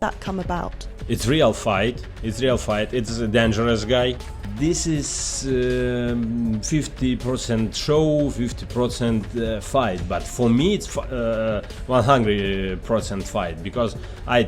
that come about? It's real fight. It's real fight. It's a dangerous guy. This is 50% show, 50% fight. But for me, it's 100% fight, because I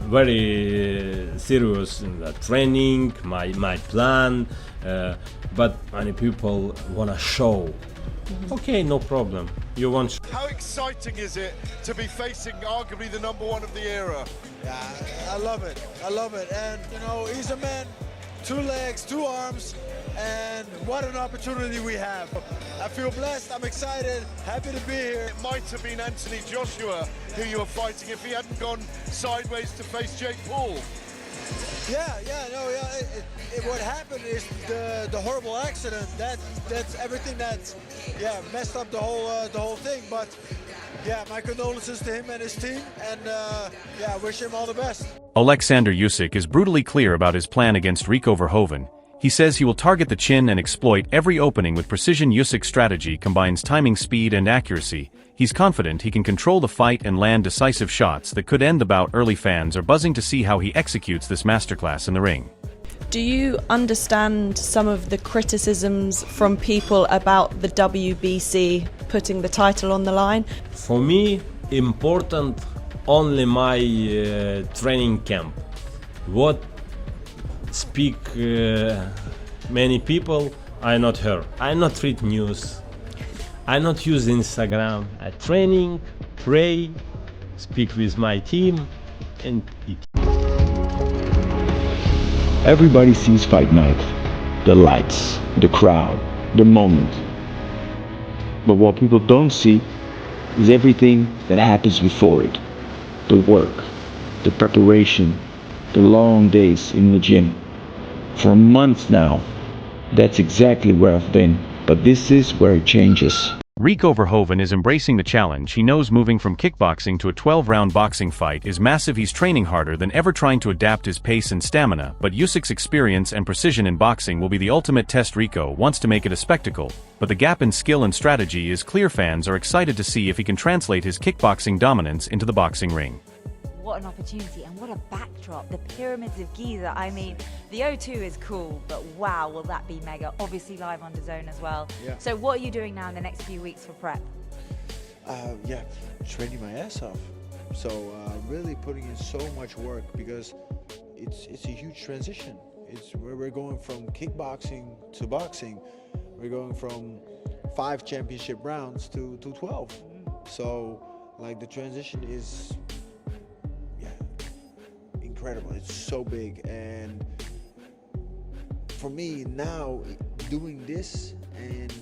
very serious in the training, my plan. But many people wanna show. Okay, no problem. You want. How exciting is it to be facing arguably the #1 of the era? Yeah, I love it. I love it. And, you know, he's a man, 2 legs, 2 arms, and what an opportunity we have. I feel blessed. I'm excited. Happy to be here. It might have been Anthony Joshua who you were fighting if he hadn't gone sideways to face Jake Paul. What happened is the horrible accident. That's everything that messed up the whole thing. But yeah, my condolences to him and his team, and I wish him all the best. Oleksandr Usyk is brutally clear about his plan against Rico Verhoeven. He says he will target the chin and exploit every opening with precision. Usyk's strategy combines timing, speed, and accuracy. He's confident he can control the fight and land decisive shots that could end the bout. Early fans are buzzing to see how he executes this masterclass in the ring. Do you understand some of the criticisms from people about the WBC putting the title on the line? For me, important only my training camp. What speak many people, I not heard. I not read news. I not use Instagram. I training, pray, speak with my team, and eat. Everybody sees fight night, the lights, the crowd, the moment. But what people don't see is everything that happens before it. The work, the preparation, the long days in the gym. For months now, that's exactly where I've been, but this is where it changes. Rico Verhoeven is embracing the challenge. He knows moving from kickboxing to a 12-round boxing fight is massive. He's training harder than ever, trying to adapt his pace and stamina, but Usyk's experience and precision in boxing will be the ultimate test. Rico wants to make it a spectacle, but the gap in skill and strategy is clear. Fans are excited to see if he can translate his kickboxing dominance into the boxing ring. What an opportunity, and what a backdrop, the pyramids of Giza. I mean, the O2 is cool, but wow, will that be mega. Obviously live on DAZN as well. Yeah. So what are you doing now in the next few weeks for prep? Training my ass off. So really putting in so much work, because it's a huge transition. It's where we're going from kickboxing to boxing. We're going from 5 championship rounds to 12. So like the transition is incredible. It's so big, and for me now, doing this and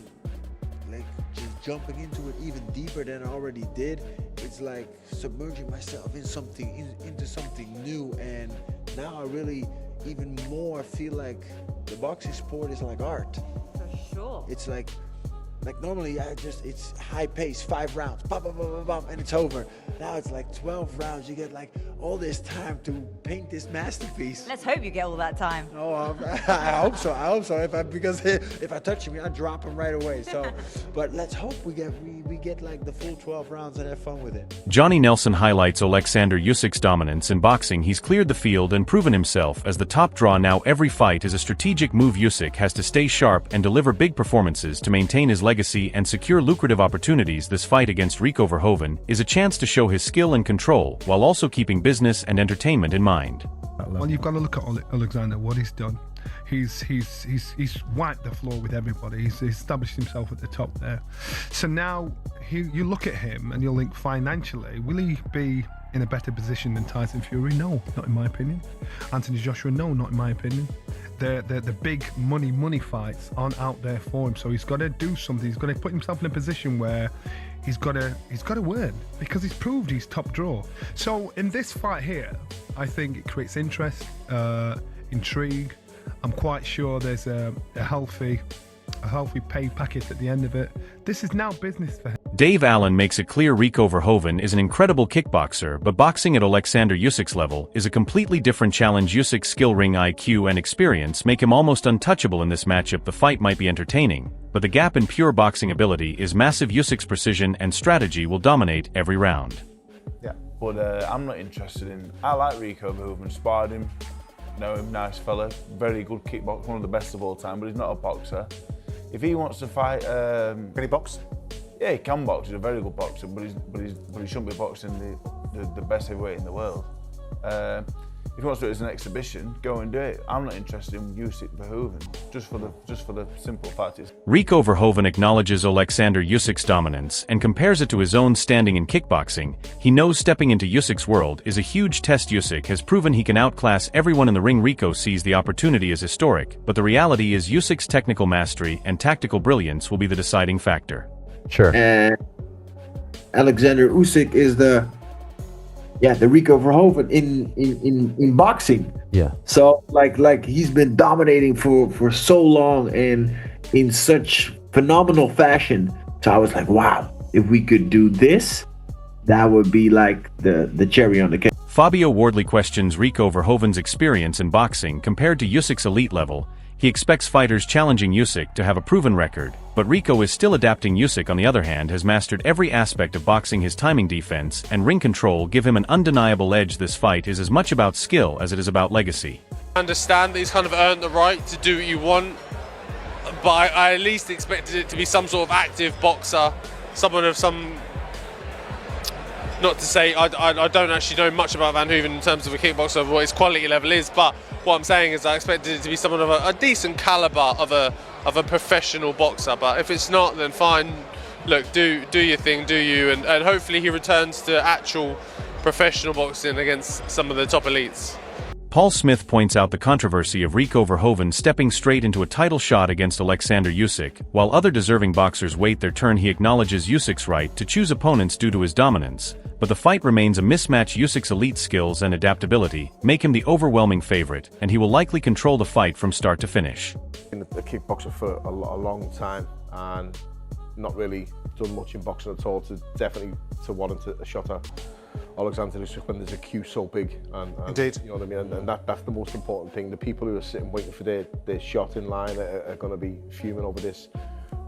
like just jumping into it even deeper than I already did, it's like submerging myself in something into something new. And now I really even more feel like the boxing sport is like art. For sure. It's like normally it's high pace, 5 rounds, pop, pop, pop, pop, pop, and it's over. Now it's like 12 rounds. You get like all this time to paint this masterpiece. Let's hope you get all that time. Oh, I hope so. I hope so. Because if I touch him, I drop him right away. So, but let's hope we get like the full 12 rounds and have fun with it. Johnny Nelson highlights Oleksandr Usyk's dominance in boxing. He's cleared the field and proven himself as the top draw. Now every fight is a strategic move. Usyk has to stay sharp and deliver big performances to maintain his legacy and secure lucrative opportunities. This fight against Rico Verhoeven is a chance to show his skill and control while also keeping business and entertainment in mind. Well, you've got to look at Oleksandr, what he's done. He's wiped the floor with everybody. He's established himself at the top there. So now you look at him and you'll think, financially, will he be in a better position than Tyson Fury? No, not in my opinion. Anthony Joshua? No, not in my opinion. The big money fights aren't out there for him, so he's got to do something. He's got to put himself in a position where he's got to win, because he's proved he's top draw. So in this fight here, I think it creates interest, intrigue. I'm quite sure there's a healthy pay packet at the end of it. This is now business for him. Dave Allen makes it clear Rico Verhoeven is an incredible kickboxer, but boxing at Oleksandr Usyk's level is a completely different challenge. Usyk's skill, ring IQ, and experience make him almost untouchable in this matchup. The fight might be entertaining, but the gap in pure boxing ability is massive. Usyk's precision and strategy will dominate every round. Yeah. But I'm not interested in. I like Rico Verhoeven, sparred him, know him, nice fella, very good kickboxer, one of the best of all time, but he's not a boxer. If he wants to fight, can he box? Yeah, he can box. He's a very good boxer, but he shouldn't be boxing the best heavyweight in the world. If he wants to do it as an exhibition, go and do it. I'm not interested in Usyk Verhoeven, just for the simple fact is. Rico Verhoeven acknowledges Oleksandr Usyk's dominance and compares it to his own standing in kickboxing. He knows stepping into Usyk's world is a huge test. Usyk has proven he can outclass everyone in the ring. Rico sees the opportunity as historic, but the reality is Usyk's technical mastery and tactical brilliance will be the deciding factor. Sure. And Oleksandr Usyk is the Rico Verhoeven in boxing. Yeah. So like he's been dominating for so long and in such phenomenal fashion. So I was like, wow, if we could do this, that would be like the cherry on the cake. Fabio Wardley questions Rico Verhoeven's experience in boxing compared to Usyk's elite level. He expects fighters challenging Usyk to have a proven record, but Rico is still adapting. Usyk, on the other hand, has mastered every aspect of boxing. His timing, defense, and ring control give him an undeniable edge. This fight is as much about skill as it is about legacy. I understand that he's kind of earned the right to do what you want, but I at least expected it to be some sort of active boxer, someone of some... Not to say I don't actually know much about Van Hoeven in terms of a kickboxer, what his quality level is, but what I'm saying is I expected it to be someone of a decent caliber of a professional boxer. But if it's not, then fine. Look, do your thing, do you, and hopefully he returns to actual professional boxing against some of the top elites. Paul Smith points out the controversy of Rico Verhoeven stepping straight into a title shot against Oleksandr Usyk. While other deserving boxers wait their turn, he acknowledges Usyk's right to choose opponents due to his dominance. But the fight remains a mismatch. Usyk's elite skills and adaptability make him the overwhelming favorite, and he will likely control the fight from start to finish. Been a kickboxer for a long time and not really done much in boxing at all to warrant a shot at Oleksandr Usyk when there's a queue so big. And Indeed. You know what I mean? And that's the most important thing. The people who are sitting waiting for their shot in line are going to be fuming over this.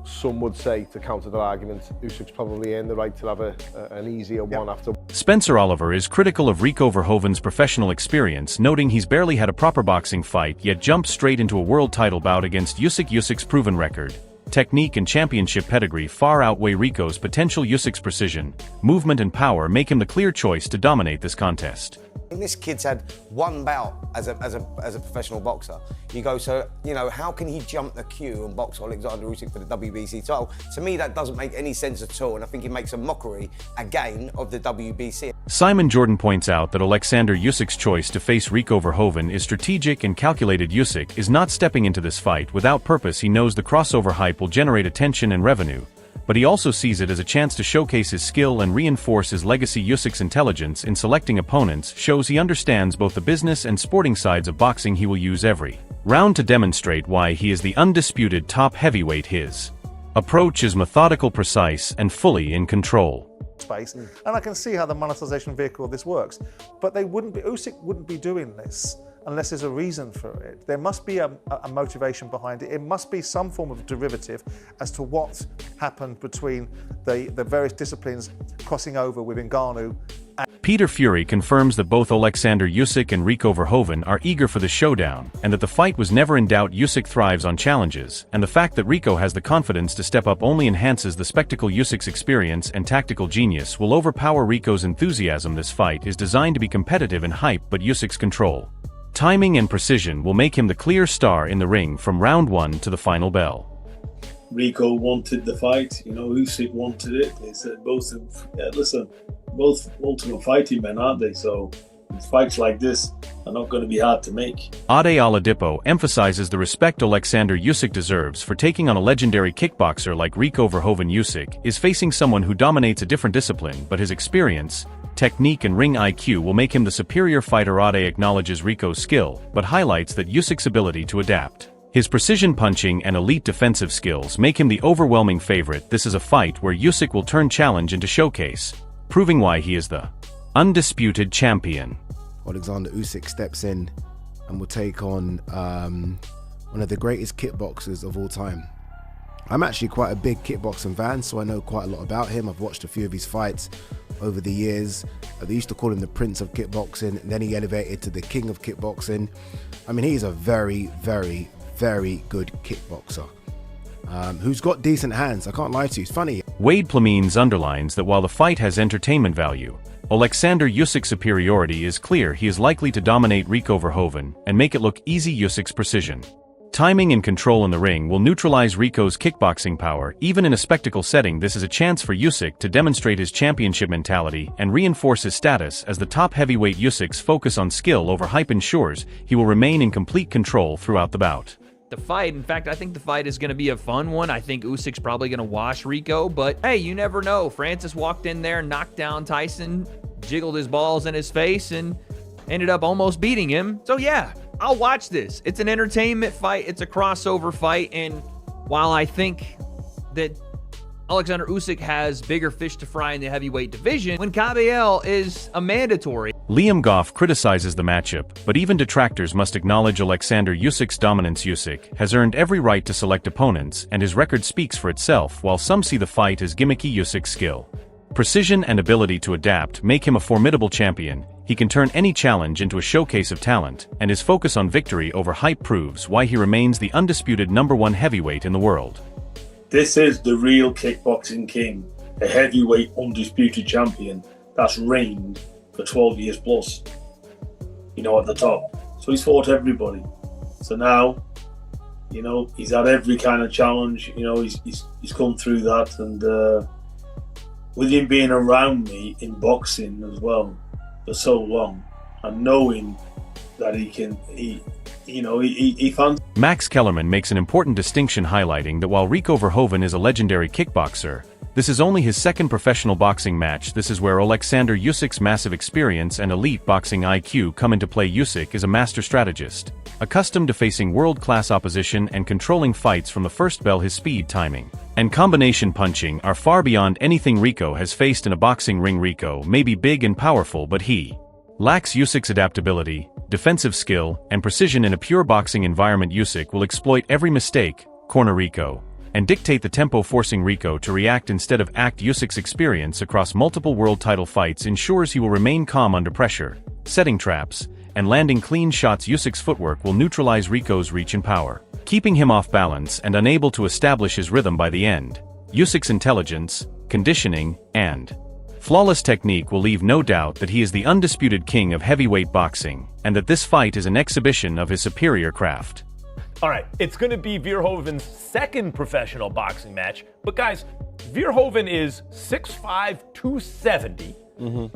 Some would say, to counter that argument, Usyk's probably earned the right to have an easier one after. Spencer Oliver is critical of Rico Verhoeven's professional experience, noting he's barely had a proper boxing fight yet jumped straight into a world title bout against Usyk. Usyk's proven record, technique and championship pedigree far outweigh Rico's potential. Usyk's precision, movement and power make him the clear choice to dominate this contest. This kid's had one bout as a professional boxer. You go, so, you know, how can he jump the queue and box Oleksandr Usyk for the WBC title? To me, that doesn't make any sense at all, and I think it makes a mockery, again, of the WBC. Simon Jordan points out that Oleksandr Usyk's choice to face Rico Verhoeven is strategic and calculated. Usyk is not stepping into this fight without purpose. He knows the crossover hype will generate attention and revenue, but he also sees it as a chance to showcase his skill and reinforce his legacy. Usyk's intelligence in selecting opponents shows he understands both the business and sporting sides of boxing. He will use every round to demonstrate why he is the undisputed top heavyweight. His approach is methodical, precise, and fully in control. Space, and I can see how the monetization vehicle of this works, but Usyk wouldn't be doing this unless there's a reason for it. There must be a motivation behind it. It must be some form of derivative as to what happened between the various disciplines crossing over with Ngannou. Peter Fury confirms that both Oleksandr Usyk and Rico Verhoeven are eager for the showdown, and that the fight was never in doubt. Usyk thrives on challenges, and the fact that Rico has the confidence to step up only enhances the spectacle. Usyk's experience and tactical genius will overpower Rico's enthusiasm. This fight is designed to be competitive in hype, but Usyk's control, timing and precision will make him the clear star in the ring from round one to the final bell. Rico wanted the fight, you know, Usyk wanted it. They said both ultimate fighting men, aren't they? So fights like this are not going to be hard to make. Ade Oladipo emphasizes the respect Oleksandr Usyk deserves for taking on a legendary kickboxer like Rico Verhoeven. Usyk is facing someone who dominates a different discipline, but his experience, technique and ring IQ will make him the superior fighter. Ade acknowledges Rico's skill, but highlights that Usyk's ability to adapt, his precision punching and elite defensive skills make him the overwhelming favorite. This is a fight where Usyk will turn challenge into showcase, proving why he is the undisputed champion. Oleksandr Usyk steps in and will take on one of the greatest kickboxers of all time. I'm actually quite a big kickboxing fan, so I know quite a lot about him. I've watched a few of his fights, over the years. They used to call him the Prince of Kickboxing, and then he elevated to the King of Kickboxing. I mean, he's a very, very, very good kickboxer who's got decent hands. I can't lie to you. It's funny. Wade Plamines underlines that while the fight has entertainment value, Oleksandr Usyk's superiority is clear. He is likely to dominate Rico Verhoeven and make it look easy. Usyk's precision, timing and control in the ring will neutralize Rico's kickboxing power. Even in a spectacle setting, this is a chance for Usyk to demonstrate his championship mentality and reinforce his status as the top heavyweight. Usyk's focus on skill over hype ensures he will remain in complete control throughout the bout. The fight, in fact, I think the fight is going to be a fun one. I think Usyk's probably going to wash Rico, but hey, you never know. Francis walked in there, knocked down Tyson, jiggled his balls in his face, and ended up almost beating him. So yeah, I'll watch this. It's an entertainment fight. It's a crossover fight. And while I think that Oleksandr Usyk has bigger fish to fry in the heavyweight division, when KBL is a mandatory. Liam Goff criticizes the matchup, but even detractors must acknowledge Oleksandr Usyk's dominance. Usyk has earned every right to select opponents, and his record speaks for itself. While some see the fight as gimmicky, Usyk's skill, precision and ability to adapt make him a formidable champion. He can turn any challenge into a showcase of talent, and his focus on victory over hype proves why he remains the undisputed #1 heavyweight in the world. This is the real kickboxing king, a heavyweight undisputed champion that's reigned for 12 years plus, you know, at the top. So he's fought everybody. So now, you know, he's had every kind of challenge, you know, he's come through that. And with him being around me in boxing as well for so long, and knowing that he found. Max Kellerman makes an important distinction, highlighting that while Rico Verhoeven is a legendary kickboxer, this is only his second professional boxing match. This is where Oleksandr Usyk's massive experience and elite boxing IQ come into play. Usyk is a master strategist, accustomed to facing world-class opposition and controlling fights from the first bell. His speed, timing, and combination punching are far beyond anything Rico has faced in a boxing ring. Rico may be big and powerful, but he lacks Usyk's adaptability, defensive skill, and precision. In a pure boxing environment, Usyk will exploit every mistake, corner Rico, and dictate the tempo, forcing Rico to react instead of act. Usyk's experience across multiple world title fights ensures he will remain calm under pressure, setting traps, and landing clean shots. Usyk's footwork will neutralize Rico's reach and power, keeping him off balance and unable to establish his rhythm by the end. Usyk's intelligence, conditioning, and flawless technique will leave no doubt that he is the undisputed king of heavyweight boxing, and that this fight is an exhibition of his superior craft. All right, it's going to be Verhoeven's second professional boxing match, but guys, Verhoeven is 6'5", 270,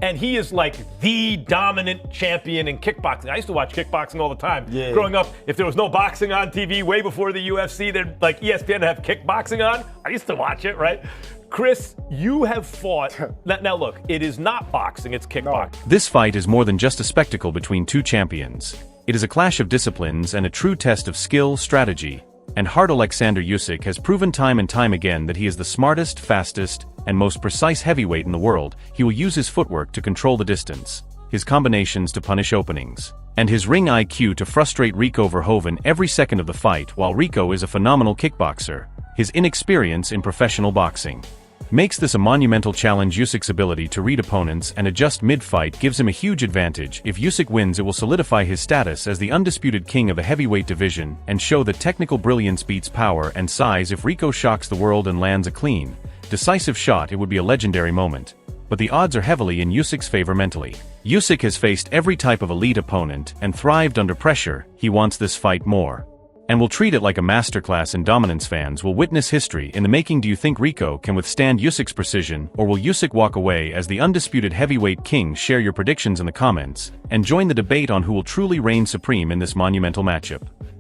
and he is like the dominant champion in kickboxing. I used to watch kickboxing all the time. Growing up, if there was no boxing on TV way before the UFC, they'd like ESPN to have kickboxing on. I used to watch it, right? Chris, you have fought. Now look, it is not boxing, it's kickboxing. This fight is more than just a spectacle between two champions. It is a clash of disciplines and a true test of skill, strategy, and heart. Oleksandr Usyk has proven time and time again that he is the smartest, fastest, and most precise heavyweight in the world. He will use his footwork to control the distance, his combinations to punish openings, and his ring IQ to frustrate Rico Verhoeven every second of the fight. While Rico is a phenomenal kickboxer, his inexperience in professional boxing makes this a monumental challenge. Usyk's ability to read opponents and adjust mid-fight gives him a huge advantage. If Usyk wins, it will solidify his status as the undisputed king of a heavyweight division and show that technical brilliance beats power and size. If Rico shocks the world and lands a clean, decisive shot, it would be a legendary moment. But the odds are heavily in Usyk's favor mentally. Usyk has faced every type of elite opponent and thrived under pressure. He wants this fight more, and will treat it like a masterclass in dominance. Fans will witness history in the making. Do you think Rico can withstand Usyk's precision, or will Usyk walk away as the undisputed heavyweight king? Share your predictions in the comments, and join the debate on who will truly reign supreme in this monumental matchup.